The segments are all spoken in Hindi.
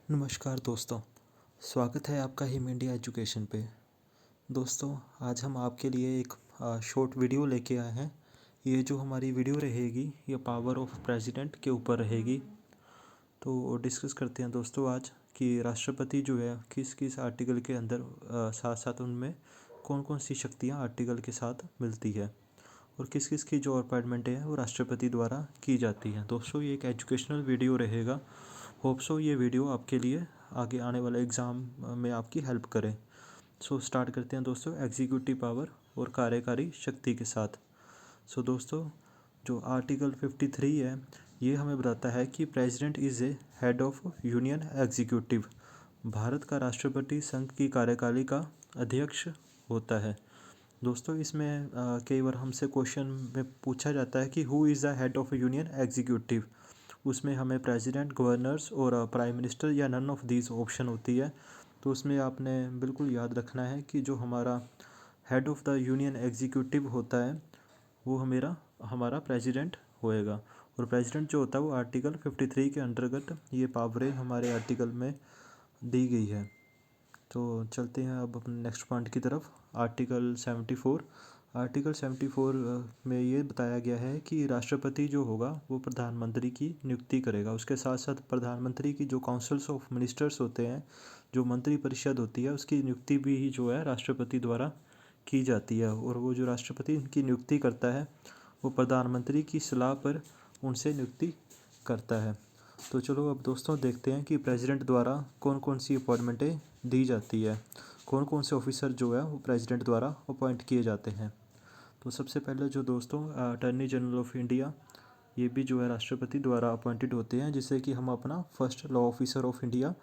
नमस्कार दोस्तों, स्वागत है आपका हिम इंडिया एजुकेशन पे। दोस्तों, आज हम आपके लिए एक शॉर्ट वीडियो लेके आए हैं। ये जो हमारी वीडियो रहेगी ये पावर ऑफ प्रेसिडेंट के ऊपर रहेगी। तो डिस्कस करते हैं दोस्तों आज कि राष्ट्रपति जो है किस किस आर्टिकल के अंदर साथ साथ उनमें कौन कौन सी शक्तियाँ आर्टिकल के साथ मिलती है और किस किस की जो अपॉइंटमेंटें हैं वो राष्ट्रपति द्वारा की जाती हैं। दोस्तों, ये एक एजुकेशनल वीडियो रहेगा। होप सो ये वीडियो आपके लिए आगे आने वाले एग्ज़ाम में आपकी हेल्प करें। सो स्टार्ट करते हैं दोस्तों एग्जीक्यूटिव पावर और कार्यकारी शक्ति के साथ। सो दोस्तों, जो आर्टिकल 53 है ये हमें बताता है कि president is a head of union executive. Bharat का राष्ट्रपति संघ की कार्यकारिणी का अध्यक्ष होता है। दोस्तों, इसमें कई बार हमसे क्वेश्चन में पूछा जाता है कि who is the head of union executive. उसमें हमें प्रेसिडेंट, गवर्नर्स और प्राइम मिनिस्टर या नन ऑफ दीज ऑप्शन होती है। तो उसमें आपने बिल्कुल याद रखना है कि जो हमारा head of the union executive होता है वो हमारा प्रेसिडेंट होएगा। और प्रेसिडेंट जो होता है वो आर्टिकल 53 के अंतर्गत ये पावरें हमारे आर्टिकल में दी गई है। तो चलते हैं अब अपने नेक्स्ट पॉइंट की तरफ। आर्टिकल 74। आर्टिकल 74 में ये बताया गया है कि राष्ट्रपति जो होगा वो प्रधानमंत्री की नियुक्ति करेगा। उसके साथ साथ प्रधानमंत्री की जो काउंसिल्स ऑफ मिनिस्टर्स होते हैं, जो मंत्री परिषद होती है, उसकी नियुक्ति भी जो है राष्ट्रपति द्वारा की जाती है। और वो जो राष्ट्रपति उनकी नियुक्ति करता है वो प्रधानमंत्री की सलाह पर उनसे नियुक्ति करता है। तो चलो अब दोस्तों देखते हैं कि प्रेसिडेंट द्वारा कौन कौन सी अपॉइंटमेंटें दी जाती है, कौन कौन से ऑफिसर जो है वो प्रेसिडेंट द्वारा अपॉइंट किए जाते हैं। तो सबसे पहले जो दोस्तों अटॉर्नी जनरल ऑफ इंडिया, ये भी जो है राष्ट्रपति द्वारा अपॉइंटेड होते हैं, जिसे कि हम अपना first law officer of India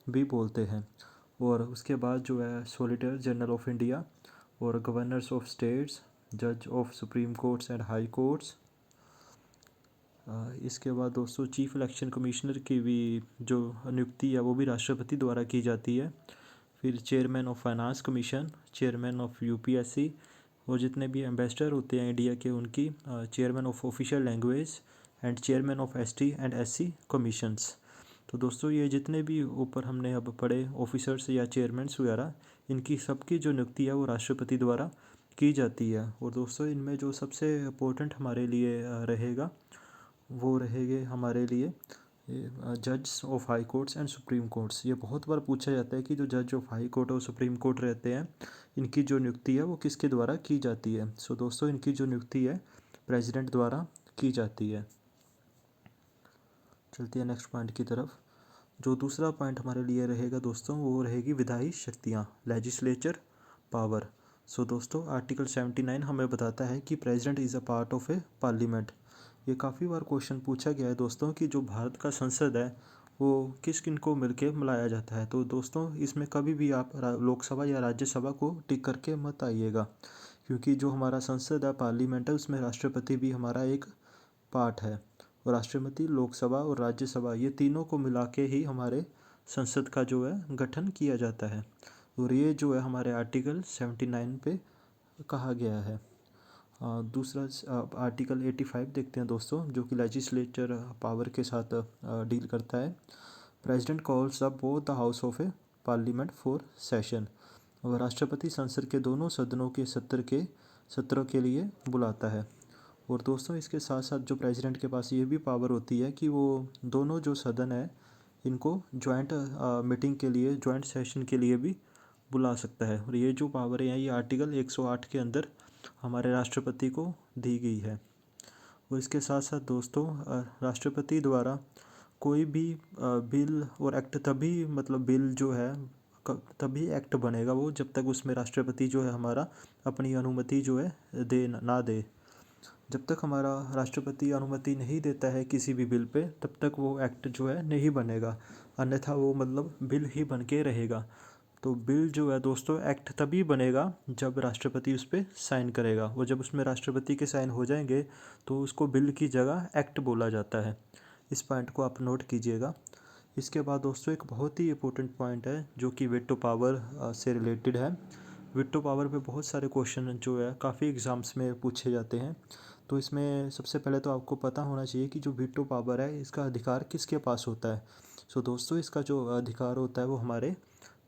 भी बोलते हैं। और उसके बाद जो है सॉलिसिटर जनरल ऑफ इंडिया और गवर्नर्स ऑफ स्टेट्स, जज of supreme courts and high courts. इसके बाद दोस्तों चीफ इलेक्शन कमिश्नर की भी जो नियुक्ति है वो भी राष्ट्रपति द्वारा की जाती है। फिर chairman of finance commission, chairman of UPSC और जितने भी एम्बेसडर होते हैं इंडिया के उनकी, chairman of official language and chairman of ST and SC commissions. तो दोस्तों, ये जितने भी ऊपर हमने अब पढ़े ऑफिसर्स या चेयरमैन्स वगैरह, इनकी सबकी जो नियुक्ति है वो राष्ट्रपति द्वारा की जाती है। और दोस्तों, इनमें जो सबसे इम्पोर्टेंट हमारे लिए रहेगा वो रहेंगे हमारे लिए जज of high courts and supreme courts. ये बहुत बार पूछा जाता है कि जो जज ऑफ हाई कोर्ट और सुप्रीम कोर्ट रहते हैं इनकी जो नियुक्ति है वो किसके द्वारा की जाती है। सो दोस्तों, इनकी जो नियुक्ति है प्रेसिडेंट द्वारा की जाती है। चलते हैं नेक्स्ट पॉइंट की तरफ। जो दूसरा पॉइंट हमारे लिए रहेगा दोस्तों वो रहेगी विधायी शक्तियाँ, लेजिस्लेचर पावर। सो दोस्तों, आर्टिकल 79 हमें बताता है कि president is a part of A parliament. ये काफ़ी बार क्वेश्चन पूछा गया है दोस्तों कि जो भारत का संसद है वो किस किन को मिलके मिलाया जाता है। तो दोस्तों, इसमें कभी भी आप लोकसभा या राज्यसभा को टिक करके मत आइएगा, क्योंकि जो हमारा संसद है, पार्लियामेंट है, उसमें राष्ट्रपति भी हमारा एक पार्ट है। और राष्ट्रपति, लोकसभा और राज्यसभा ये तीनों को मिला के ही हमारे संसद का जो है गठन किया जाता है। और ये जो है हमारे आर्टिकल 79 पे कहा गया है। दूसरा आर्टिकल 85 देखते हैं दोस्तों, जो कि लेजिस्लेचर पावर के साथ डील करता है। President calls up both the house of A parliament for session. और राष्ट्रपति संसद के दोनों सदनों के सत्रों के लिए बुलाता है। और दोस्तों, इसके साथ साथ जो प्रेसिडेंट के पास ये भी पावर होती है कि वो दोनों जो सदन है इनको जॉइंट मीटिंग के लिए, जॉइंट सेशन के लिए भी बुला सकता है। और ये जो पावर है ये आर्टिकल 108 के अंदर हमारे राष्ट्रपति को दी गई है। और इसके साथ साथ दोस्तों, राष्ट्रपति द्वारा कोई भी बिल और एक्ट तभी, मतलब बिल जो है तभी एक्ट बनेगा वो जब तक उसमें राष्ट्रपति जो है हमारा अपनी अनुमति जो है दे ना दे। जब तक हमारा राष्ट्रपति अनुमति नहीं देता है किसी भी बिल पे तब तक वो एक्ट जो है नहीं बनेगा, अन्यथा वो मतलब बिल ही बन के रहेगा। तो बिल जो है दोस्तों एक्ट तभी बनेगा जब राष्ट्रपति उस पर साइन करेगा। वो जब उसमें राष्ट्रपति के साइन हो जाएंगे तो उसको बिल की जगह एक्ट बोला जाता है। इस पॉइंट को आप नोट कीजिएगा। इसके बाद दोस्तों एक बहुत ही इंपॉर्टेंट पॉइंट है जो कि वेटो पावर से रिलेटेड है। वेटो पावर पे बहुत सारे क्वेश्चन जो है काफ़ी एग्ज़ाम्स में पूछे जाते हैं। तो इसमें सबसे पहले तो आपको पता होना चाहिए कि जो वीटो पावर है इसका अधिकार किसके पास होता है। सो दोस्तों इसका जो अधिकार होता है वो हमारे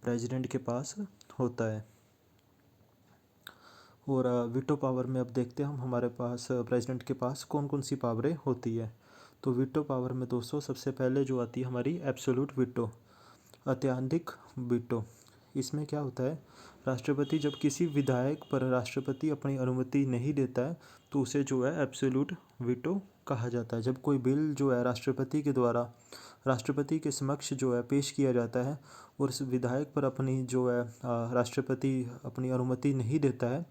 प्रेसिडेंट के पास होता है। और वीटो पावर में अब देखते हैं हम हमारे पास प्रेसिडेंट के पास कौन कौन सी पावरें होती है। तो वीटो पावर में दोस्तों सबसे पहले जो आती है हमारी एब्सोल्यूट वीटो, अत्यधिक वीटो। इसमें क्या होता है, राष्ट्रपति जब किसी विधायक पर राष्ट्रपति अपनी अनुमति नहीं देता है तो उसे जो है एब्सोल्यूट वीटो कहा जाता है। जब कोई बिल जो है राष्ट्रपति के द्वारा राष्ट्रपति के समक्ष जो है पेश किया जाता है और उस विधायक पर अपनी जो है राष्ट्रपति अपनी अनुमति नहीं देता है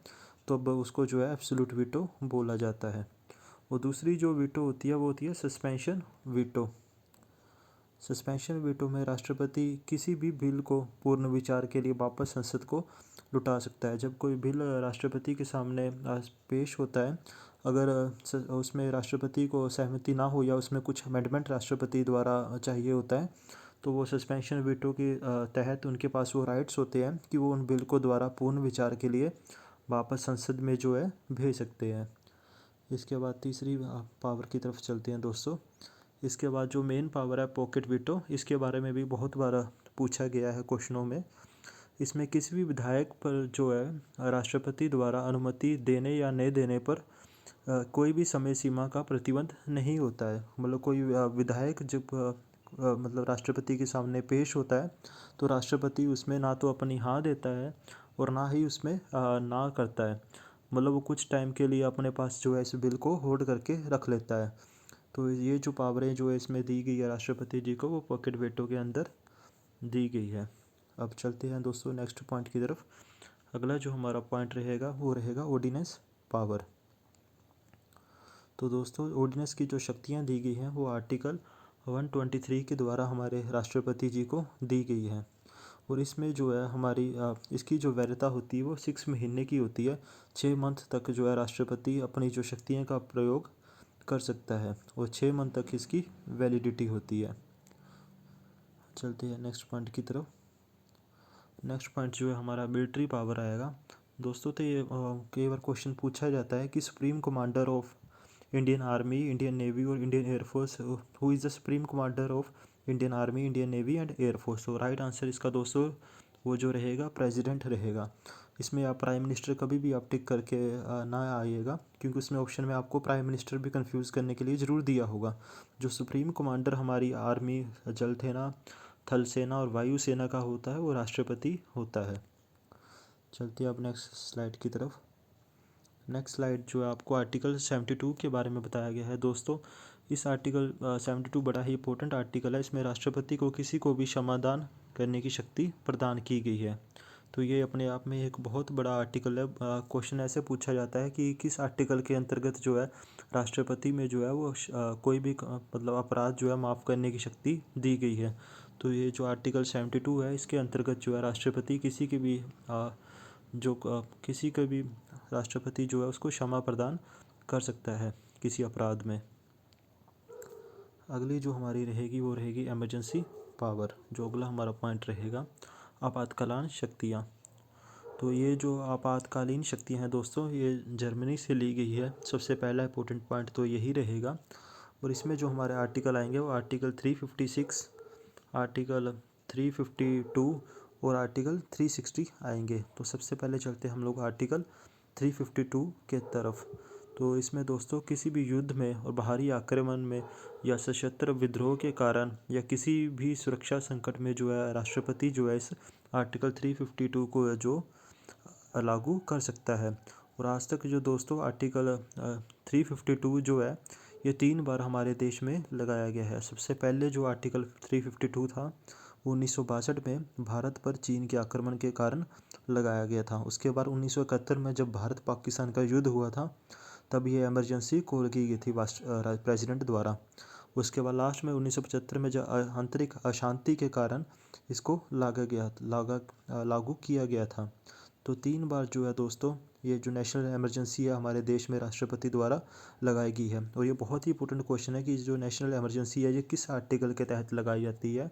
तो अब उसको जो है एब्सोल्यूट वीटो बोला जाता है। और दूसरी जो वीटो होती है वो होती है सस्पेंशन वीटो। सस्पेंशन वीटो में राष्ट्रपति किसी भी बिल को पूर्ण विचार के लिए वापस संसद को लौटा सकता है। जब कोई बिल राष्ट्रपति के सामने पेश होता है, अगर उसमें राष्ट्रपति को सहमति ना हो या उसमें कुछ अमेंडमेंट राष्ट्रपति द्वारा चाहिए होता है तो वो सस्पेंशन वीटो के तहत उनके पास वो राइट्स होते हैं कि वो उन बिल को द्वारा पूर्ण विचार के लिए वापस संसद में जो है भेज सकते हैं। इसके बाद तीसरी पावर की तरफ चलते हैं दोस्तों। इसके बाद जो मेन पावर है पॉकेट वीटो, इसके बारे में भी बहुत बार पूछा गया है क्वेश्चनों में। इसमें किसी भी विधायक पर जो है राष्ट्रपति द्वारा अनुमति देने या नहीं देने पर कोई भी समय सीमा का प्रतिबंध नहीं होता है। मतलब कोई विधायक जब मतलब राष्ट्रपति के सामने पेश होता है तो राष्ट्रपति उसमें ना तो अपनी हाँ देता है और ना ही उसमें ना करता है। मतलब वो कुछ टाइम के लिए अपने पास जो है इस बिल को होल्ड करके रख लेता है। तो ये जो पावरें जो है इसमें दी गई है राष्ट्रपति जी को वो पॉकेट वेटो के अंदर दी गई है। अब चलते हैं दोस्तों नेक्स्ट पॉइंट की तरफ। अगला जो हमारा पॉइंट रहेगा वो रहेगा ऑर्डिनेंस पावर। तो दोस्तों ऑर्डिनेंस की जो शक्तियाँ दी गई हैं वो आर्टिकल 123 के द्वारा हमारे राष्ट्रपति जी को दी गई है। और इसमें जो है हमारी इसकी जो वैधता होती है वो 6 महीने की होती है। 6 मंथ तक जो है राष्ट्रपति अपनी जो शक्तियाँ का प्रयोग कर सकता है और 6 मंथ तक इसकी वैलिडिटी होती है। चलते हैं नेक्स्ट पॉइंट की तरफ। नेक्स्ट पॉइंट जो है हमारा मिलिट्री पावर आएगा। दोस्तों तो ये कई बार क्वेश्चन पूछा जाता है कि supreme commander of Indian army, Indian navy और Indian air force, who is the supreme commander of Indian army, Indian navy and air force. तो राइट आंसर इसका दोस्तों वो जो रहेगा प्रेसिडेंट रहेगा। इसमें आप प्राइम मिनिस्टर कभी भी आप टिक करके ना आइएगा क्योंकि उसमें ऑप्शन में आपको प्राइम मिनिस्टर भी कंफ्यूज करने के लिए ज़रूर दिया होगा। जो सुप्रीम कमांडर हमारी आर्मी, जल सेना, थल सेना और वायु सेना का होता है वो राष्ट्रपति होता है। चलते हैं अब नेक्स्ट स्लाइड की तरफ। नेक्स्ट स्लाइड जो है आपको आर्टिकल 72 के बारे में बताया गया है। दोस्तों इस आर्टिकल 72 बड़ा ही इंपॉर्टेंट आर्टिकल है। इसमें राष्ट्रपति को किसी को भी क्षमादान करने की शक्ति प्रदान की गई है। तो ये अपने आप में एक बहुत बड़ा आर्टिकल है। क्वेश्चन ऐसे पूछा जाता है कि किस आर्टिकल के अंतर्गत जो है राष्ट्रपति में जो है वो कोई भी मतलब अपराध जो है माफ़ करने की शक्ति दी गई है। तो ये जो आर्टिकल 72 है इसके अंतर्गत जो है राष्ट्रपति किसी के भी किसी के भी राष्ट्रपति जो है उसको क्षमा प्रदान कर सकता है किसी अपराध में। अगली जो हमारी रहेगी वो रहेगी इमरजेंसी पावर। जो अगला हमारा पॉइंट रहेगा आपातकालीन शक्तियाँ। तो ये जो आपातकालीन शक्तियाँ हैं दोस्तों ये जर्मनी से ली गई है। सबसे पहला इंपॉर्टेंट पॉइंट तो यही रहेगा। और इसमें जो हमारे आर्टिकल आएंगे वो आर्टिकल 356, आर्टिकल 352 और आर्टिकल 360 आएंगे। तो सबसे पहले चलते हैं हम लोग आर्टिकल 352 के तरफ। तो इसमें दोस्तों किसी भी युद्ध में और बाहरी आक्रमण में या सशस्त्र विद्रोह के कारण या किसी भी सुरक्षा संकट में जो है राष्ट्रपति जो है इस आर्टिकल 352 को जो लागू कर सकता है। और आज तक जो दोस्तों आर्टिकल 352 जो है ये 3 बार हमारे देश में लगाया गया है। सबसे पहले जो आर्टिकल 352 था 1962 में भारत पर चीन के आक्रमण के कारण लगाया गया था। उसके बाद 1971 में जब भारत पाकिस्तान का युद्ध हुआ था तब ये इमरजेंसी कॉल की गई थी प्रेसिडेंट द्वारा। उसके बाद लास्ट में 1975 में जब आंतरिक अशांति के कारण इसको लागू किया गया था। तो 3 बार जो है दोस्तों ये जो नेशनल इमरजेंसी है हमारे देश में राष्ट्रपति द्वारा लगाई गई है। और ये बहुत ही इंपॉर्टेंट क्वेश्चन है कि जो नेशनल इमरजेंसी है ये किस आर्टिकल के तहत लगाई जाती है।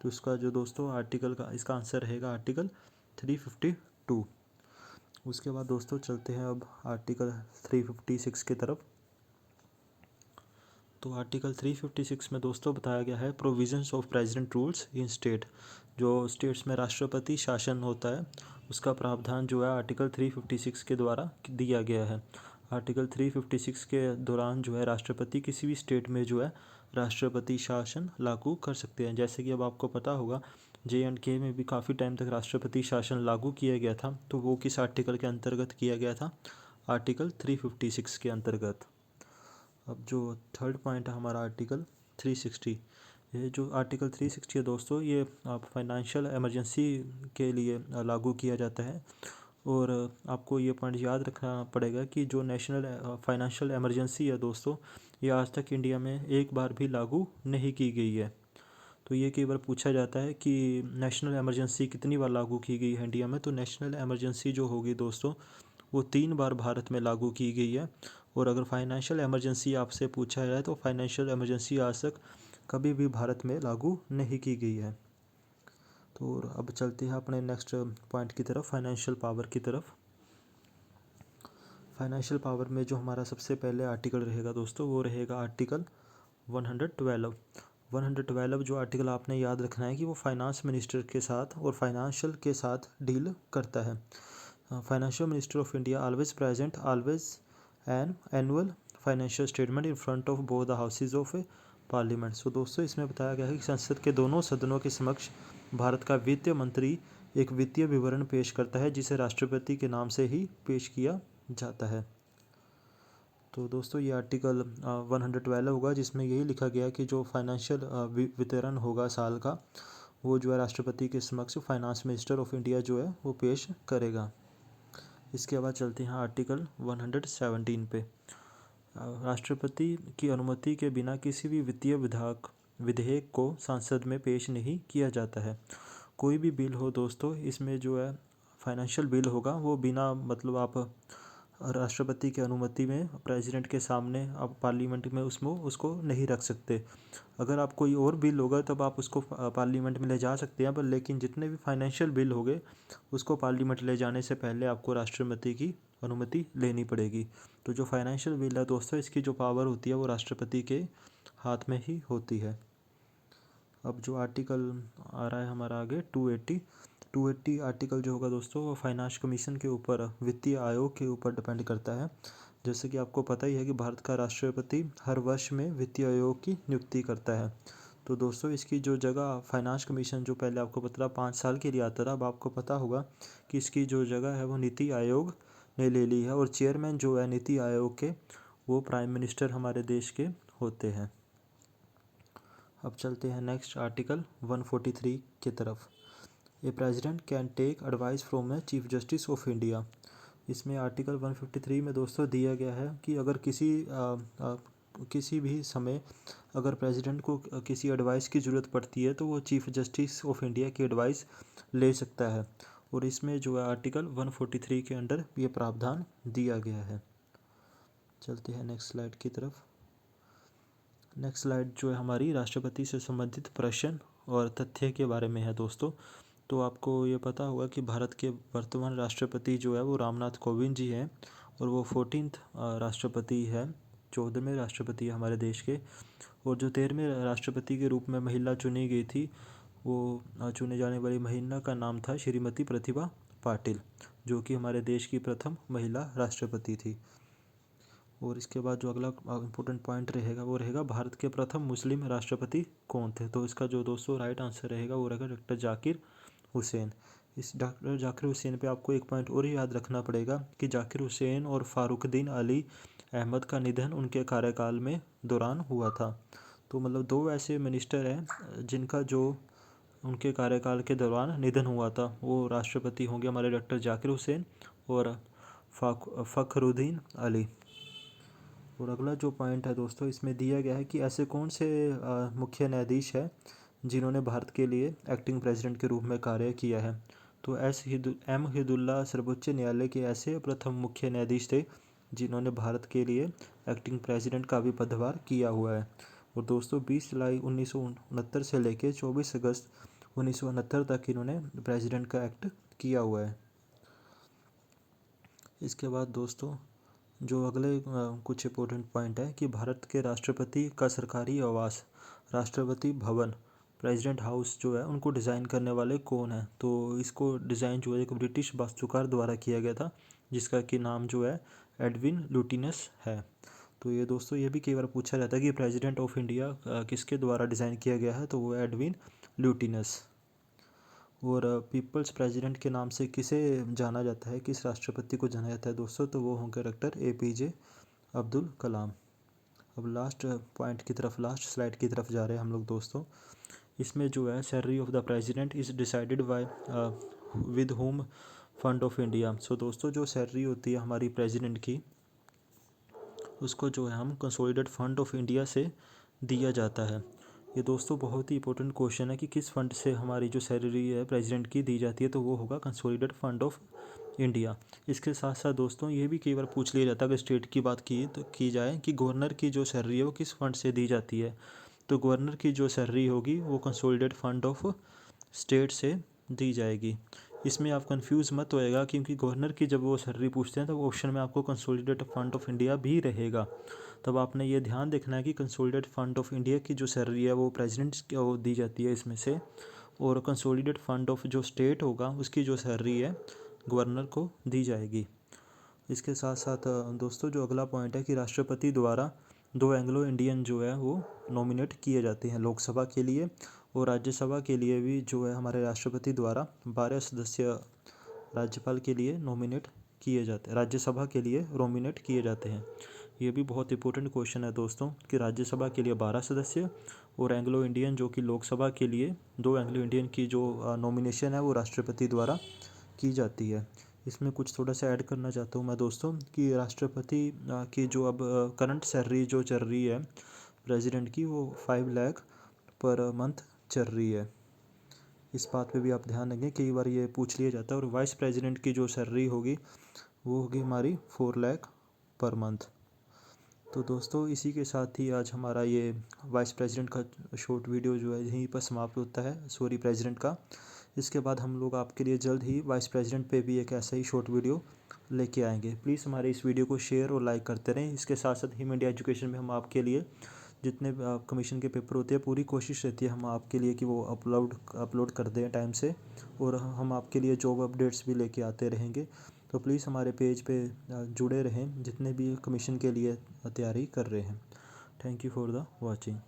तो इसका जो दोस्तों आर्टिकल का इसका आंसर रहेगा आर्टिकल 352। उसके बाद दोस्तों चलते हैं अब आर्टिकल 356 की तरफ। तो आर्टिकल 356 में दोस्तों बताया गया है provisions of president rules in state. जो स्टेट्स में राष्ट्रपति शासन होता है उसका प्रावधान जो है आर्टिकल 356 के द्वारा दिया गया है। आर्टिकल 356 के दौरान जो है राष्ट्रपति किसी भी स्टेट में जो है राष्ट्रपति शासन लागू कर सकते हैं। जैसे कि अब आपको पता होगा JNK में भी काफ़ी टाइम तक राष्ट्रपति शासन लागू किया गया था, तो वो किस आर्टिकल के अंतर्गत किया गया था? आर्टिकल 356 के अंतर्गत। अब जो थर्ड पॉइंट है हमारा आर्टिकल 360। ये जो आर्टिकल 360 है दोस्तों, ये फाइनेंशियल इमरजेंसी के लिए लागू किया जाता है। और आपको ये पॉइंट याद रखना पड़ेगा कि जो नेशनल फाइनेंशियल इमरजेंसी है दोस्तों, ये आज तक इंडिया में एक बार भी लागू नहीं की गई है। तो ये कई बार पूछा जाता है कि नेशनल इमरजेंसी कितनी बार लागू की गई है इंडिया में। तो नेशनल इमरजेंसी जो होगी दोस्तों, वो 3 बार भारत में लागू की गई है। और अगर फाइनेंशियल इमरजेंसी आपसे पूछा जाए तो फाइनेंशियल इमरजेंसी आज तक कभी भी भारत में लागू नहीं की गई है। तो अब चलते हैं अपने नेक्स्ट पॉइंट की तरफ, फाइनेंशियल पावर की तरफ। फाइनेंशियल पावर में जो हमारा सबसे पहले आर्टिकल रहेगा दोस्तों, वो रहेगा आर्टिकल 112। 112 जो आर्टिकल आपने याद रखना है कि वो फाइनेंस मिनिस्टर के साथ और फाइनेंशियल के साथ डील करता है। Financial minister of India always present always an annual financial statement in front of both the houses of parliament. So दोस्तों इसमें बताया गया है कि संसद के दोनों सदनों के समक्ष भारत का वित्त मंत्री एक वित्तीय विवरण पेश करता है, जिसे राष्ट्रपति के नाम से ही पेश किया जाता है। तो दोस्तों ये आर्टिकल 112 होगा, जिसमें यही लिखा गया कि जो फाइनेंशियल वितरण होगा साल का, वो जो है राष्ट्रपति के समक्ष फाइनेंस मिनिस्टर ऑफ इंडिया जो है वो पेश करेगा। इसके बाद चलते हैं आर्टिकल 117 पे। राष्ट्रपति की अनुमति के बिना किसी भी वित्तीय विधेयक को संसद में पेश नहीं किया जाता है। कोई भी बिल हो दोस्तों, इसमें जो है फाइनेंशियल बिल होगा, वो बिना मतलब आप राष्ट्रपति की अनुमति में प्रेसिडेंट के सामने आप पार्लियामेंट में उसको नहीं रख सकते। अगर आप कोई और बिल होगा तब आप उसको पार्लियामेंट में ले जा सकते हैं, पर लेकिन जितने भी फाइनेंशियल बिल होंगे उसको पार्लियामेंट ले जाने से पहले आपको राष्ट्रपति की अनुमति लेनी पड़ेगी। तो जो फाइनेंशियल बिल है दोस्तों, इसकी जो पावर होती है वो राष्ट्रपति के हाथ में ही होती है। अब जो आर्टिकल आ रहा है हमारा आगे 280 आर्टिकल जो होगा दोस्तों, वो फाइनेंस कमीशन के ऊपर, वित्तीय आयोग के ऊपर डिपेंड करता है। जैसे कि आपको पता ही है कि भारत का राष्ट्रपति हर वर्ष में वित्तीय आयोग की नियुक्ति करता है। तो दोस्तों इसकी जो जगह फाइनेंस कमीशन जो पहले आपको पता 5 साल के लिए आता था, अब आपको पता होगा कि इसकी जो जगह है वो नीति आयोग ने ले ली है। और चेयरमैन जो है नीति आयोग के, वो प्राइम मिनिस्टर हमारे देश के होते हैं। अब चलते हैं नेक्स्ट आर्टिकल 143 की तरफ। A president can take advice from a chief justice of India. इसमें आर्टिकल 153 में दोस्तों दिया गया है कि अगर किसी भी समय अगर प्रेसिडेंट को किसी एडवाइस की ज़रूरत पड़ती है तो वो चीफ जस्टिस ऑफ इंडिया की एडवाइस ले सकता है। और इसमें जो है आर्टिकल 143 के अंडर ये प्रावधान दिया गया है। चलते हैं नेक्स्ट स्लाइड की तरफ। नेक्स्ट स्लाइड जो है हमारी राष्ट्रपति से संबंधित प्रश्न और तथ्य के बारे में है दोस्तों। तो आपको ये पता होगा कि भारत के वर्तमान राष्ट्रपति जो है वो रामनाथ कोविंद जी हैं, और वो 14th राष्ट्रपति है, 14वें राष्ट्रपति है हमारे देश के। और जो 13वें राष्ट्रपति के रूप में महिला चुनी गई थी, वो चुने जाने वाली महिला का नाम था श्रीमती प्रतिभा पाटिल, जो कि हमारे देश की प्रथम महिला राष्ट्रपति थी। और इसके बाद जो अगला इम्पोर्टेंट पॉइंट रहेगा वो रहेगा भारत के प्रथम मुस्लिम राष्ट्रपति कौन थे। तो इसका जो दोस्तों राइट आंसर रहेगा वो रहेगा डॉक्टर जाकिर हुसैन। इस डॉक्टर जाकिर हुसैन पे आपको एक पॉइंट और याद रखना पड़ेगा कि जाकिर हुसैन और फारुखद्दीन अली अहमद का निधन उनके कार्यकाल में दौरान हुआ था। तो मतलब 2 ऐसे मिनिस्टर हैं जिनका जो उनके कार्यकाल के दौरान निधन हुआ था, वो राष्ट्रपति होंगे हमारे डॉक्टर जाकिर हुसैन और फ़खरुद्दीन अली। और अगला जो पॉइंट है दोस्तों, इसमें दिया गया है कि ऐसे कौन से मुख्य न्यायाधीश हैं जिन्होंने भारत के लिए एक्टिंग प्रेसिडेंट के रूप में कार्य किया है। तो एम हिदुल्ला सर्वोच्च न्यायालय के ऐसे प्रथम मुख्य न्यायाधीश थे जिन्होंने भारत के लिए एक्टिंग प्रेसिडेंट का भी पदभार किया हुआ है। और दोस्तों 20 जुलाई 1969 से लेकर 24 अगस्त 1969 तक इन्होंने प्रेसिडेंट का एक्ट किया हुआ है। इसके बाद दोस्तों जो अगले कुछ इंपॉर्टेंट पॉइंट है कि भारत के राष्ट्रपति का सरकारी आवास राष्ट्रपति भवन प्रेसिडेंट हाउस जो है उनको डिज़ाइन करने वाले कौन है। तो इसको डिज़ाइन जो है एक ब्रिटिश वास्तुकार द्वारा किया गया था, जिसका कि नाम जो है एडविन लुटिनस है। तो ये दोस्तों ये भी कई बार पूछा जाता है कि प्रेसिडेंट ऑफ इंडिया किसके द्वारा डिज़ाइन किया गया है, तो वो एडविन ल्यूटिनस। और पीपल्स प्रेसिडेंट के नाम से किसे जाना जाता है, किस राष्ट्रपति को जाना जाता है दोस्तों, तो वो होंगे डॉक्टर APJ अब्दुल कलाम। अब लास्ट पॉइंट की तरफ, लास्ट स्लाइड की तरफ जा रहे हैं हम लोग दोस्तों। इसमें जो है salary of the president is decided by with home fund of India. So दोस्तों जो सैलरी होती है हमारी प्रेसिडेंट की, उसको जो है हम कंसोलिडेटेड फंड ऑफ इंडिया से दिया जाता है। ये दोस्तों बहुत ही इंपॉर्टेंट क्वेश्चन है कि किस फंड से हमारी जो सैलरी है प्रेसिडेंट की दी जाती है, तो वो होगा कंसोलिडेटेड फंड ऑफ इंडिया। इसके साथ साथ दोस्तों ये भी कई बार पूछ लिया जाता है, अगर स्टेट की बात की जाए कि गवर्नर की जो सैलरी है वो किस फंड से दी जाती है, तो गवर्नर की जो सैलरी होगी वो कंसोलिडेटेड फंड ऑफ स्टेट से दी जाएगी। इसमें आप कंफ्यूज मत होएगा, क्योंकि गवर्नर की जब वो सैलरी पूछते हैं तो ऑप्शन में आपको कंसोलिडेटेड फंड ऑफ इंडिया भी रहेगा। तब आपने ये ध्यान देखना है कि कंसोलिडेटेड फंड ऑफ इंडिया की जो सैलरी है वो प्रेसिडेंट को दी जाती है इसमें से, और कंसोलिडेटेड फंड ऑफ जो स्टेट होगा उसकी जो सैलरी है गवर्नर को दी जाएगी। इसके साथ साथ दोस्तों जो अगला पॉइंट है कि राष्ट्रपति द्वारा 2 एंग्लो इंडियन जो है वो नॉमिनेट किए जाते हैं लोकसभा के लिए, और राज्यसभा के लिए भी जो है हमारे राष्ट्रपति द्वारा 12 सदस्य राज्यपाल के लिए नॉमिनेट किए जाते हैं, राज्यसभा के लिए नॉमिनेट किए जाते हैं। ये भी बहुत इंपॉर्टेंट क्वेश्चन है दोस्तों कि राज्यसभा के लिए 12 सदस्य और एंग्लो इंडियन जो कि लोकसभा के लिए 2 एंग्लो इंडियन की जो नॉमिनेशन है वो राष्ट्रपति द्वारा की जाती है। इसमें कुछ थोड़ा सा ऐड करना चाहता हूँ मैं दोस्तों कि राष्ट्रपति की जो अब करंट सैलरी जो चल रही है प्रेसिडेंट की, वो 5 लाख पर मंथ चल रही है। इस बात पे भी आप ध्यान देंगे, कई बार ये पूछ लिया जाता है। और वाइस प्रेसिडेंट की जो सैलरी होगी वो होगी हमारी 4 लाख पर मंथ। तो दोस्तों इसी के साथ ही आज हमारा ये वाइस प्रेसिडेंट का शॉर्ट वीडियो जो है यहीं पर समाप्त होता है, सॉरी प्रेसिडेंट का। इसके बाद हम लोग आपके लिए जल्द ही वाइस प्रेसिडेंट पे भी एक ऐसा ही शॉर्ट वीडियो लेके आएंगे। प्लीज़ हमारे इस वीडियो को शेयर और लाइक करते रहें। इसके साथ साथ हिम इंडिया एजुकेशन में हम आपके लिए जितने कमीशन के पेपर होते हैं पूरी कोशिश रहती है हम आपके लिए कि वो अपलोड कर दें टाइम से, और हम आपके लिए जॉब अपडेट्स भी लेके आते रहेंगे। तो प्लीज़ हमारे पेज पे जुड़े रहें जितने भी कमीशन के लिए तैयारी कर रहे हैं। Thank you for the watching.